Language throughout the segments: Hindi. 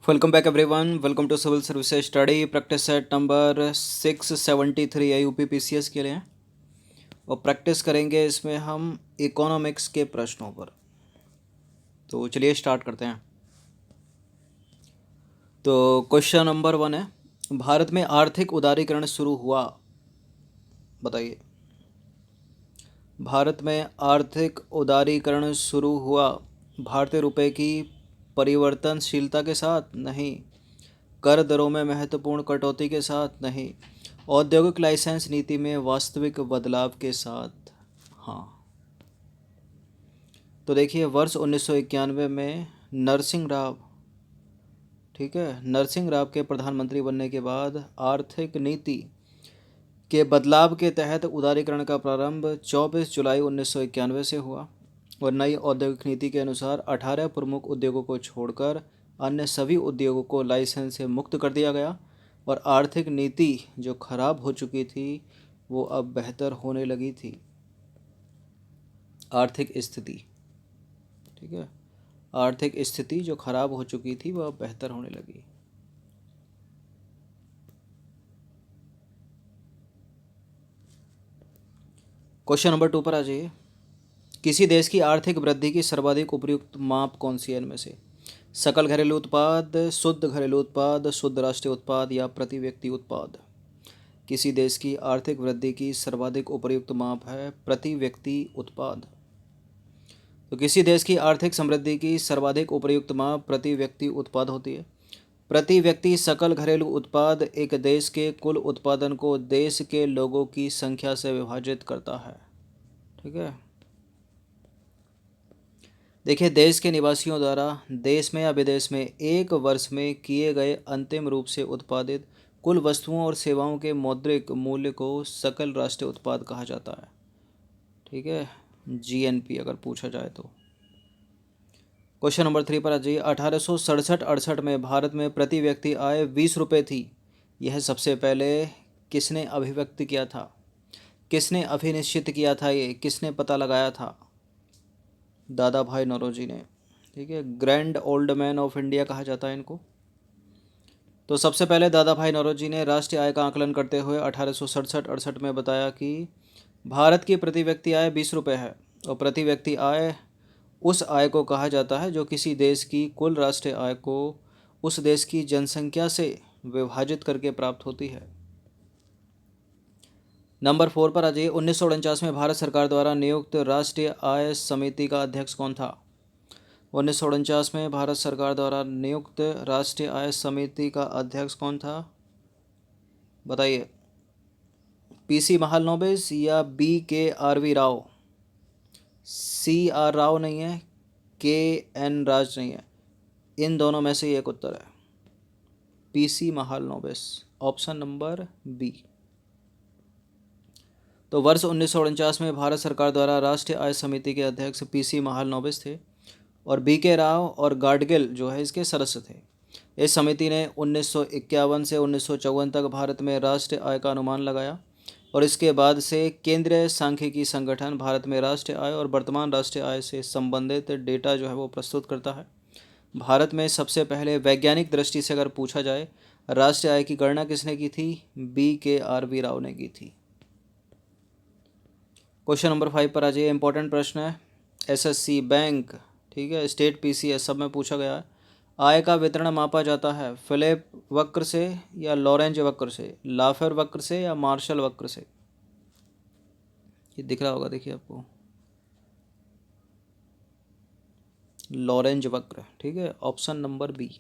Welcome back everyone. Welcome to civil services study practice set number 673 है यूपीपीसीएस के लिए। और प्रैक्टिस करेंगे इसमें हम इकोनॉमिक्स के प्रश्नों पर। तो चलिए स्टार्ट करते हैं। तो क्वेश्चन नंबर 1 है, भारत में आर्थिक उदारीकरण शुरू हुआ, बताइए। भारत में आर्थिक उदारीकरण शुरू हुआ भारतीय रुपए की परिवर्तनशीलता के साथ? नहीं। कर दरों में महत्वपूर्ण कटौती के साथ? नहीं। औद्योगिक लाइसेंस नीति में वास्तविक बदलाव के साथ? हाँ। तो देखिए, वर्ष 1991 में नरसिंह राव, ठीक है, नरसिंह राव के प्रधानमंत्री बनने के बाद आर्थिक नीति के बदलाव के तहत उदारीकरण का प्रारंभ 24 जुलाई 1991 से हुआ और नई औद्योगिक नीति के अनुसार 18 प्रमुख उद्योगों को छोड़कर अन्य सभी उद्योगों को लाइसेंस से मुक्त कर दिया गया और आर्थिक नीति जो खराब हो चुकी थी वो अब बेहतर होने लगी थी। आर्थिक स्थिति, ठीक है, आर्थिक स्थिति जो खराब हो चुकी थी वह अब बेहतर होने लगी। क्वेश्चन नंबर 2 पर आ जाइए। किसी देश की आर्थिक वृद्धि की सर्वाधिक उपयुक्त माप कौन सी है इनमें से? सकल घरेलू उत्पाद, शुद्ध घरेलू उत्पाद, शुद्ध राष्ट्रीय उत्पाद या प्रति व्यक्ति उत्पाद? किसी देश की आर्थिक वृद्धि की सर्वाधिक उपयुक्त माप है प्रति व्यक्ति उत्पाद। तो किसी देश की आर्थिक समृद्धि की सर्वाधिक उपयुक्त माप प्रति व्यक्ति उत्पाद होती है। प्रति व्यक्ति सकल घरेलू उत्पाद एक देश के कुल उत्पादन को देश के लोगों की संख्या से विभाजित करता है, ठीक है। देखिए, देश के निवासियों द्वारा देश में या विदेश में एक वर्ष में किए गए अंतिम रूप से उत्पादित कुल वस्तुओं और सेवाओं के मौद्रिक मूल्य को सकल राष्ट्रीय उत्पाद कहा जाता है, ठीक है, जीएनपी अगर पूछा जाए तो। क्वेश्चन नंबर 3 पर आ जाइए। 1867-68 में भारत में प्रति व्यक्ति आय 20 रुपये थी। यह सबसे पहले किसने अभिव्यक्त किया था? किसने अभिनिश्चित किया था? ये किसने पता लगाया था? दादा भाई नौरोजी ने, ठीक है। Grand old man of India कहा जाता है इनको। तो सबसे पहले दादा भाई नौरोजी ने राष्ट्रीय आय का आकलन करते हुए 1867-68 में बताया कि भारत की प्रति व्यक्ति आय 20 रुपये है और प्रति व्यक्ति आय उस आय को कहा जाता है जो किसी देश की कुल राष्ट्रीय आय को उस देश की जनसंख्या से विभाजित करके प्राप्त होती है। नंबर 4 पर आ जाइए। 1949 में भारत सरकार द्वारा नियुक्त राष्ट्रीय आय समिति का अध्यक्ष कौन था? 1949 में भारत सरकार द्वारा नियुक्त राष्ट्रीय आय समिति का अध्यक्ष कौन था, बताइए। पीसी महालनोबिस या BKRV राव? CR राव नहीं है, KN राज नहीं है, इन दोनों में से एक उत्तर है। PC Mahalanobis, option number B. तो वर्ष 1949 में भारत सरकार द्वारा राष्ट्रीय आय समिति के अध्यक्ष पीसी महालनोबिस थे और BK राव और गाडगिल जो है इसके सदस्य थे। इस समिति ने 1951 से 1954 तक भारत में राष्ट्रीय आय का अनुमान लगाया और इसके बाद से केंद्रीय सांख्यिकी संगठन भारत में राष्ट्रीय आय और वर्तमान राष्ट्रीय आय से संबंधित डेटा जो है वो प्रस्तुत करता है। भारत में सबसे पहले वैज्ञानिक दृष्टि से अगर पूछा जाए राष्ट्रीय आय की गणना किसने की थी? BKRV राव ने की थी। क्वेश्चन नंबर 5 पर आ जाइए। इंपॉर्टेंट प्रश्न है, SSC, बैंक, ठीक है, स्टेट PCS सब में पूछा गया है। आय का वितरण मापा जाता है फिलिप वक्र से या लॉरेंज वक्र से, लाफेर वक्र से या मार्शल वक्र से? ये दिख रहा होगा, देखिए आपको, लॉरेंज वक्र, ठीक है, ऑप्शन नंबर बी।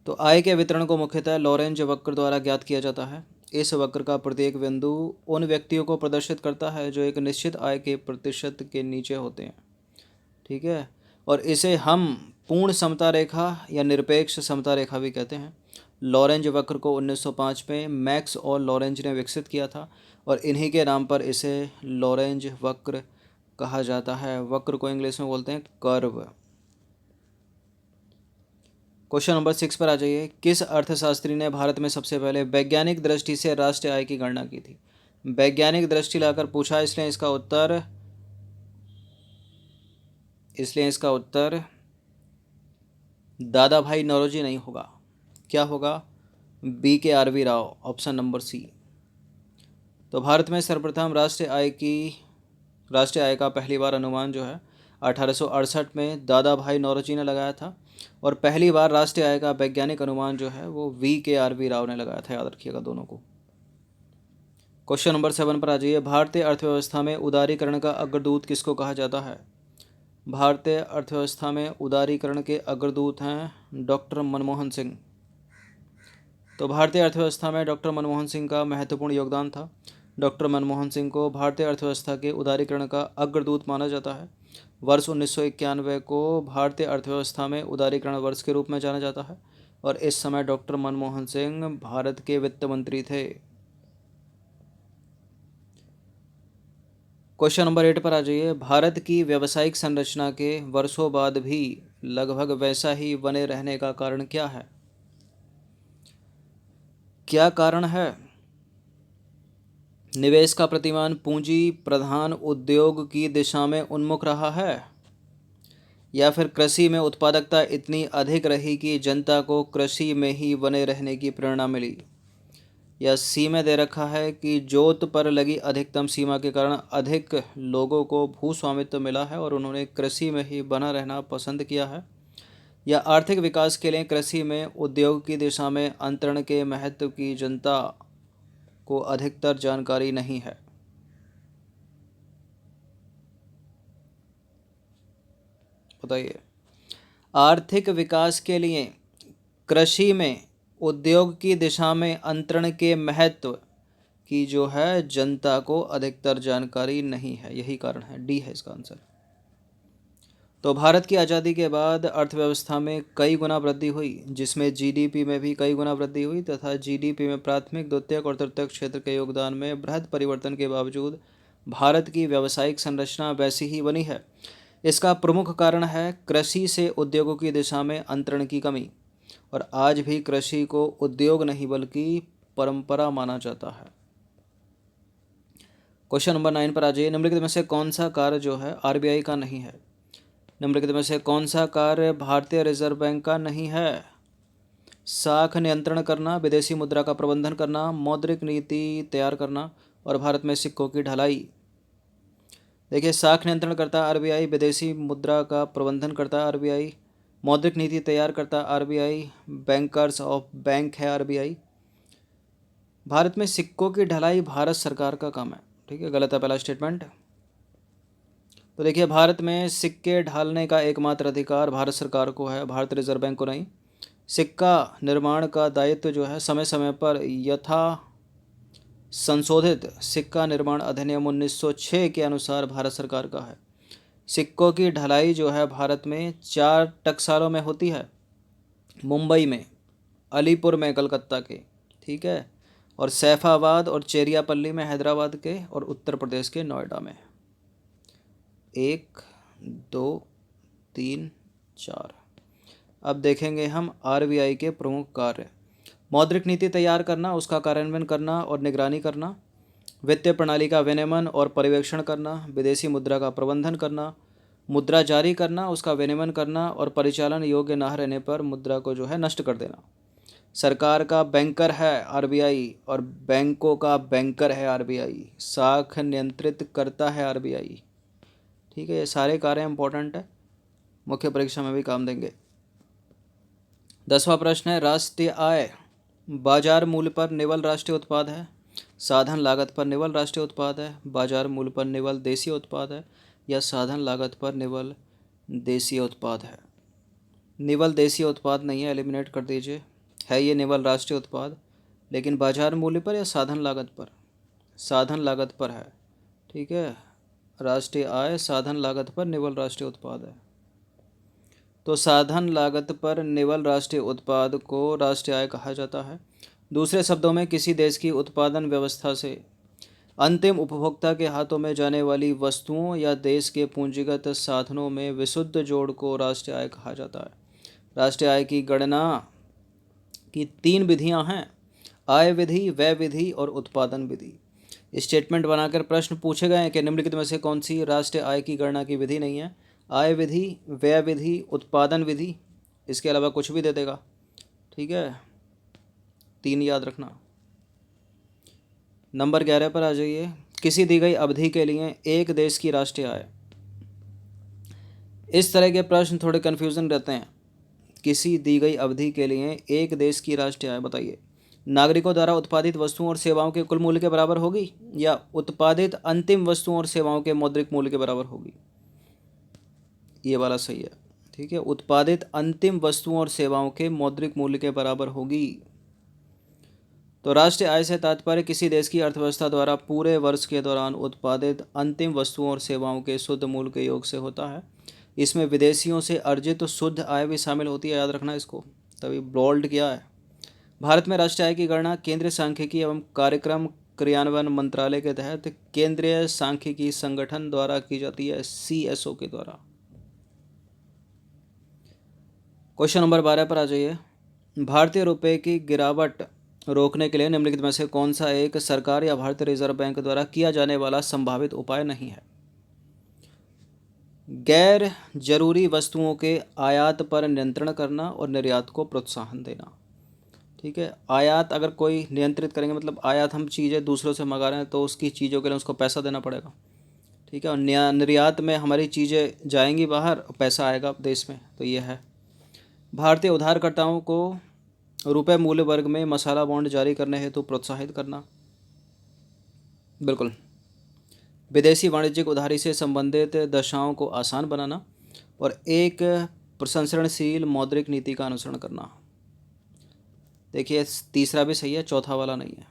तो आय के वितरण को मुख्यतः लॉरेंज वक्र द्वारा ज्ञात किया जाता है। इस वक्र का प्रत्येक बिंदु उन व्यक्तियों को प्रदर्शित करता है जो एक निश्चित आय के प्रतिशत के नीचे होते हैं, ठीक है, और इसे हम पूर्ण समता रेखा या निरपेक्ष समता रेखा भी कहते हैं। लॉरेंज वक्र को 1905 में मैक्स और लॉरेंज ने विकसित किया था और इन्हीं के नाम पर इसे लॉरेंज वक्र कहा जाता है। वक्र को इंग्लिश में बोलते हैं कर्व। क्वेश्चन नंबर 6 पर आ जाइए। किस अर्थशास्त्री ने भारत में सबसे पहले वैज्ञानिक दृष्टि से राष्ट्रीय आय की गणना की थी? वैज्ञानिक दृष्टि लाकर पूछा, इसलिए इसका उत्तर दादा भाई नौरोजी नहीं होगा, क्या होगा? BKRV Rao, option number C. तो भारत में सर्वप्रथम राष्ट्रीय आय का पहली बार अनुमान जो है 1868 में दादा भाई नौरोजी ने लगाया था, और पहली बार राष्ट्रीय आय का वैज्ञानिक अनुमान जो है वो VKRV राव ने लगाया था, याद रखिएगा दोनों को। क्वेश्चन नंबर 7 पर आ जाइए। भारतीय अर्थव्यवस्था में उदारीकरण का अग्रदूत किसको कहा जाता है? भारतीय अर्थव्यवस्था में उदारीकरण के अग्रदूत हैं डॉक्टर मनमोहन सिंह। तो भारतीय अर्थव्यवस्था में डॉक्टर मनमोहन सिंह का महत्वपूर्ण योगदान था। डॉक्टर मनमोहन सिंह को भारतीय अर्थव्यवस्था के उदारीकरण का अग्रदूत माना जाता है। वर्ष 1991 को भारतीय अर्थव्यवस्था में उदारीकरण वर्ष के रूप में जाना जाता है, और इस समय डॉक्टर मनमोहन सिंह भारत के वित्त मंत्री थे। क्वेश्चन नंबर 8 पर आ जाइए। भारत की व्यावसायिक संरचना के वर्षों बाद भी लगभग वैसा ही बने रहने का कारण क्या है? क्या कारण है? निवेश का प्रतिमान पूंजी प्रधान उद्योग की दिशा में उन्मुख रहा है, या फिर कृषि में उत्पादकता इतनी अधिक रही कि जनता को कृषि में ही बने रहने की प्रेरणा मिली, या सी में दे रखा है कि जोत पर लगी अधिकतम सीमा के कारण अधिक लोगों को भू स्वामित्व मिला है और उन्होंने कृषि में ही बना रहना पसंद किया है, या आर्थिक विकास के लिए कृषि में उद्योग की दिशा में अंतरण के महत्व की जनता को अधिकतर जानकारी नहीं है। बताइए। आर्थिक विकास के लिए कृषि में उद्योग की दिशा में अंतरण के महत्व की जो है जनता को अधिकतर जानकारी नहीं है, यही कारण है, डी है इसका आंसर। तो भारत की आज़ादी के बाद अर्थव्यवस्था में कई गुना वृद्धि हुई, जिसमें जीडीपी में भी कई गुना वृद्धि हुई, तथा जीडीपी में प्राथमिक, द्वितीयक और तृतीयक क्षेत्र के योगदान में बृहद परिवर्तन के बावजूद भारत की व्यावसायिक संरचना वैसी ही बनी है। इसका प्रमुख कारण है कृषि से उद्योगों की दिशा में अंतरण की कमी, और आज भी कृषि को उद्योग नहीं बल्कि परंपरा माना जाता है। क्वेश्चन नंबर 9 पर आ जाइए। निम्नलिखित में से कौन सा कार्य जो है आरबीआई का नहीं है? निम्नलिखित में से कौन सा कार्य भारतीय रिजर्व बैंक का नहीं है? साख नियंत्रण करना, विदेशी मुद्रा का प्रबंधन करना, मौद्रिक नीति तैयार करना, और भारत में सिक्कों की ढलाई। देखिए, साख नियंत्रण करता है आरबीआई, विदेशी मुद्रा का प्रबंधन करता है आरबीआई, मौद्रिक नीति तैयार करता है आरबीआई, बैंकर्स ऑफ बैंक है आरबीआई। भारत में सिक्कों की ढलाई भारत सरकार का काम है, ठीक है, गलत है पहला स्टेटमेंट। तो देखिए, भारत में सिक्के ढालने का एकमात्र अधिकार भारत सरकार को है, भारतीय रिजर्व बैंक को नहीं। सिक्का निर्माण का दायित्व जो है समय समय पर यथा संशोधित सिक्का निर्माण अधिनियम 1906 के अनुसार भारत सरकार का है। सिक्कों की ढलाई जो है भारत में 4 टकसालों में होती है, मुंबई में, अलीपुर में कलकत्ता के, ठीक है, और सैफाबाद और चेरियापल्ली में हैदराबाद के, और उत्तर प्रदेश के नोएडा में। 1 2 3 4। अब देखेंगे हम आरबीआई के प्रमुख कार्य। मौद्रिक नीति तैयार करना, उसका कार्यान्वयन करना और निगरानी करना, वित्तीय प्रणाली का विनियमन और पर्यवेक्षण करना, विदेशी मुद्रा का प्रबंधन करना, मुद्रा जारी करना, उसका विनियमन करना और परिचालन योग्य न रहने पर मुद्रा को जो है नष्ट कर देना। सरकार का बैंकर है आरबीआई, और बैंकों का बैंकर है आरबीआई। साख नियंत्रित करता है आरबीआई, ठीक है। ये सारे कार्य इंपॉर्टेंट है, मुख्य परीक्षा में भी काम देंगे। 10वां प्रश्न है, राष्ट्रीय आय बाजार मूल्य पर निवल राष्ट्रीय उत्पाद है, साधन लागत पर निवल राष्ट्रीय उत्पाद है, बाजार मूल्य पर निवल देशीय उत्पाद है, या साधन लागत पर निवल देशीय उत्पाद है? निवल देशीय उत्पाद नहीं है, एलिमिनेट कर दीजिए। है ये निवल राष्ट्रीय उत्पाद, लेकिन बाजार मूल्य पर या साधन लागत पर? साधन लागत पर है, ठीक है। राष्ट्रीय आय साधन लागत पर निवल राष्ट्रीय उत्पाद है। तो साधन लागत पर निवल राष्ट्रीय उत्पाद को राष्ट्रीय आय कहा जाता है। दूसरे शब्दों में, किसी देश की उत्पादन व्यवस्था से अंतिम उपभोक्ता के हाथों में जाने वाली वस्तुओं या देश के पूंजीगत साधनों में विशुद्ध जोड़ को राष्ट्रीय आय कहा जाता है। राष्ट्रीय आय की गणना की 3 विधियां हैं, आय विधि, व्यय विधि और उत्पादन विधि। स्टेटमेंट बनाकर प्रश्न पूछे गए हैं कि निम्नलिखित में से कौन सी राष्ट्रीय आय की गणना की विधि नहीं है? आय विधि, व्यय विधि, उत्पादन विधि। इसके अलावा कुछ भी दे देगा। ठीक है, 3 याद रखना। नंबर 11 पर आ जाइए। किसी दी गई अवधि के लिए एक देश की राष्ट्रीय आय। इस तरह के प्रश्न थोड़े कन्फ्यूजन रहते हैं। किसी दी गई अवधि के लिए एक देश की राष्ट्रीय आय, बताइए नागरिकों द्वारा उत्पादित वस्तुओं और सेवाओं के कुल मूल्य के बराबर होगी या उत्पादित अंतिम वस्तुओं और सेवाओं के मौद्रिक मूल्य के बराबर होगी। ये वाला सही है। ठीक है, उत्पादित अंतिम वस्तुओं और सेवाओं के मौद्रिक मूल्य के बराबर होगी। तो राष्ट्रीय आय से तात्पर्य किसी देश की अर्थव्यवस्था द्वारा पूरे वर्ष के दौरान उत्पादित अंतिम वस्तुओं और सेवाओं के शुद्ध मूल्य के योग से होता है। इसमें विदेशियों से अर्जित शुद्ध आय भी शामिल होती है, याद रखना इसको, तभी बोल्ड किया है। भारत में राष्ट्रीय आय की गणना केंद्रीय सांख्यिकी एवं कार्यक्रम क्रियान्वयन मंत्रालय के तहत केंद्रीय सांख्यिकी संगठन द्वारा की जाती है, CSO के द्वारा। क्वेश्चन नंबर 12 पर आ जाइए। भारतीय रुपए की गिरावट रोकने के लिए निम्नलिखित में से कौन सा एक सरकार या भारतीय रिजर्व बैंक द्वारा किया जाने वाला संभावित उपाय नहीं है। गैर जरूरी वस्तुओं के आयात पर नियंत्रण करना और निर्यात को प्रोत्साहन देना। ठीक है, आयात अगर कोई नियंत्रित करेंगे, मतलब आयात हम चीज़ें दूसरों से मंगा रहे हैं तो उसकी चीज़ों के लिए उसको पैसा देना पड़ेगा। ठीक है, और निर्यात में हमारी चीज़ें जाएंगी बाहर, पैसा आएगा देश में, तो ये है। भारतीय उधारकर्ताओं को रुपए मूल्य वर्ग में मसाला बॉन्ड जारी करने हेतु प्रोत्साहित करना। बिल्कुल। विदेशी वाणिज्यिक उधारी से संबंधित दशाओं को आसान बनाना और एक प्रसंस्करणशील मौद्रिक नीति का अनुसरण करना। देखिए तीसरा भी सही है, चौथा वाला नहीं है।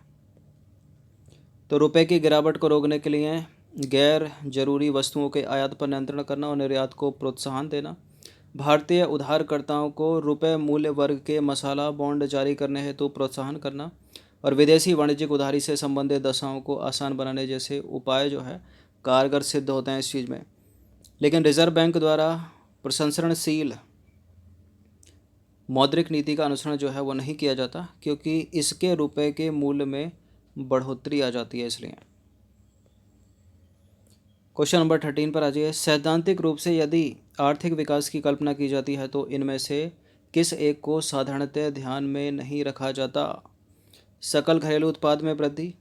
तो रुपए की गिरावट को रोकने के लिए गैर जरूरी वस्तुओं के आयात पर नियंत्रण करना और निर्यात को प्रोत्साहन देना। भारतीय उधारकर्ताओं को रुपए मूल्य वर्ग के मसाला बॉन्ड जारी करने हेतु प्रोत्साहन करना और विदेशी वाणिज्यिक उधारी से संबंधित दशाओं को आसान बनाने जैसे उपाय जो है कारगर सिद्ध होते हैं इस चीज़ में। लेकिन रिजर्व बैंक द्वारा प्रसंस्करणशील मौद्रिक नीति का अनुसरण जो है वो नहीं किया जाता, क्योंकि इसके रुपए के मूल्य में बढ़ोतरी आ जाती है, इसलिए। क्वेश्चन नंबर 13 पर आ जाइए। सैद्धांतिक रूप से यदि आर्थिक विकास की कल्पना की जाती है तो इनमें से किस एक को साधारणतः ध्यान में नहीं रखा जाता। सकल घरेलू उत्पाद में वृद्धि,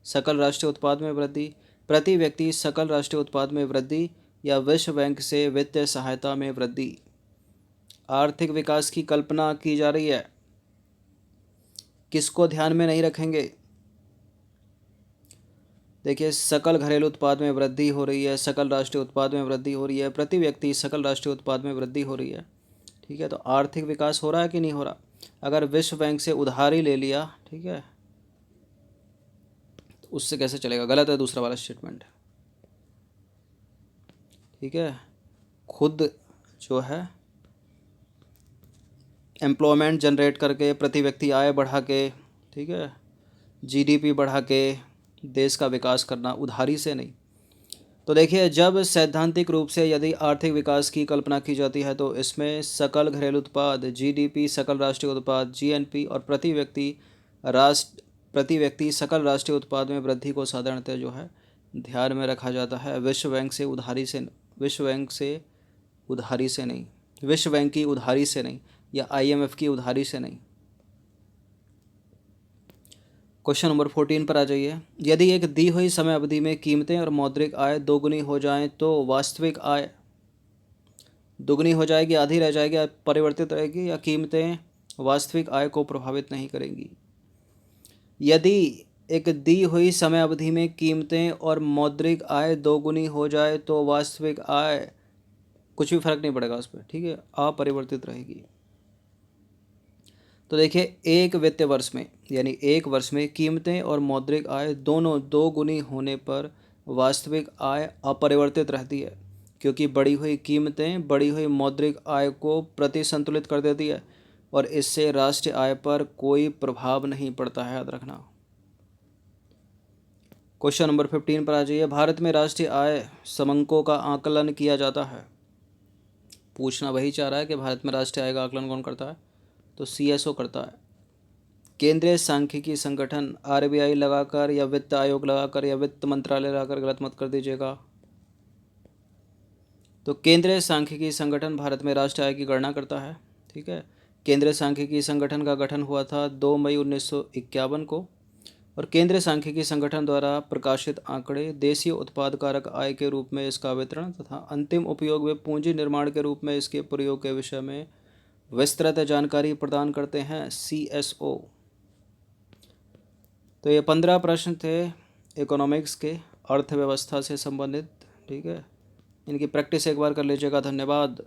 सकल राष्ट्रीय उत्पाद में वृद्धि, प्रति व्यक्ति सकल राष्ट्रीय उत्पाद में वृद्धि या विश्व बैंक से वित्तीय सहायता में वृद्धि। आर्थिक विकास की कल्पना की जा रही है, किसको ध्यान में नहीं रखेंगे। देखिए सकल घरेलू उत्पाद में वृद्धि हो रही है, सकल राष्ट्रीय उत्पाद में वृद्धि हो रही है, प्रति व्यक्ति सकल राष्ट्रीय उत्पाद में वृद्धि हो रही है। ठीक है, तो आर्थिक विकास हो रहा है कि नहीं हो रहा। अगर विश्व बैंक से उधारी ले लिया, ठीक है, तो उससे कैसे चलेगा, गलत है दूसरा वाला स्टेटमेंट। ठीक है, खुद जो है एम्प्लॉयमेंट जनरेट करके, प्रति व्यक्ति आय बढ़ा के, ठीक है, GDP बढ़ा के देश का विकास करना, उधारी से नहीं। तो देखिए जब सैद्धांतिक रूप से यदि आर्थिक विकास की कल्पना की जाती है तो इसमें सकल घरेलू उत्पाद GDP, सकल राष्ट्रीय उत्पाद GNP और प्रति व्यक्ति सकल राष्ट्रीय उत्पाद में वृद्धि को साधारणतः जो है ध्यान में रखा जाता है। विश्व बैंक से उधारी से नहीं, विश्व बैंक की उधारी से नहीं या IMF की उधारी से नहीं। क्वेश्चन नंबर 14 पर आ जाइए। यदि एक दी हुई समय अवधि में कीमतें और मौद्रिक आय दोगुनी हो जाएं तो वास्तविक आय दुगनी हो जाएगी, आधी रह जाएगी, परिवर्तित रहेगी या कीमतें वास्तविक आय को प्रभावित नहीं करेंगी। यदि एक दी हुई समय अवधि में कीमतें और मौद्रिक आय दोगुनी हो जाए तो वास्तविक आय कुछ भी फर्क नहीं पड़ेगा उस पर, ठीक है, अपरिवर्तित रहेगी। तो देखिए एक वित्तीय वर्ष में यानी एक वर्ष में कीमतें और मौद्रिक आय दोनों दोगुनी होने पर वास्तविक आय अपरिवर्तित रहती है, क्योंकि बढ़ी हुई कीमतें बढ़ी हुई मौद्रिक आय को प्रतिसंतुलित कर देती है और इससे राष्ट्रीय आय पर कोई प्रभाव नहीं पड़ता है, याद रखना। क्वेश्चन नंबर 15 पर आ जाइए। भारत में राष्ट्रीय आय समंकों का आकलन किया जाता है। पूछना वही चाह रहा है कि भारत में राष्ट्रीय आय का आकलन कौन करता है, तो CSO करता है। केंद्रीय सांख्यिकी संगठन RBI लगाकर या वित्त आयोग लगाकर या वित्त मंत्रालय लगाकर, गलत मत कर दीजिएगा। तो केंद्रीय सांख्यिकी संगठन भारत में राष्ट्रीय आय की गणना करता है। ठीक है। केंद्रीय सांख्यिकी संगठन का गठन हुआ था 2 मई 1951 को। और केंद्रीय सांख्यिकी संगठन द्वारा प्रकाशित आंकड़े देशीय उत्पाद कारक आय के रूप में इसका वितरण तथा अंतिम उपयोग में पूंजी निर्माण के रूप में इसके प्रयोग के विषय में विस्तृत जानकारी प्रदान करते हैं, CSO। तो ये 15 प्रश्न थे इकोनॉमिक्स के, अर्थव्यवस्था से संबंधित। ठीक है, इनकी प्रैक्टिस एक बार कर लीजिएगा। धन्यवाद।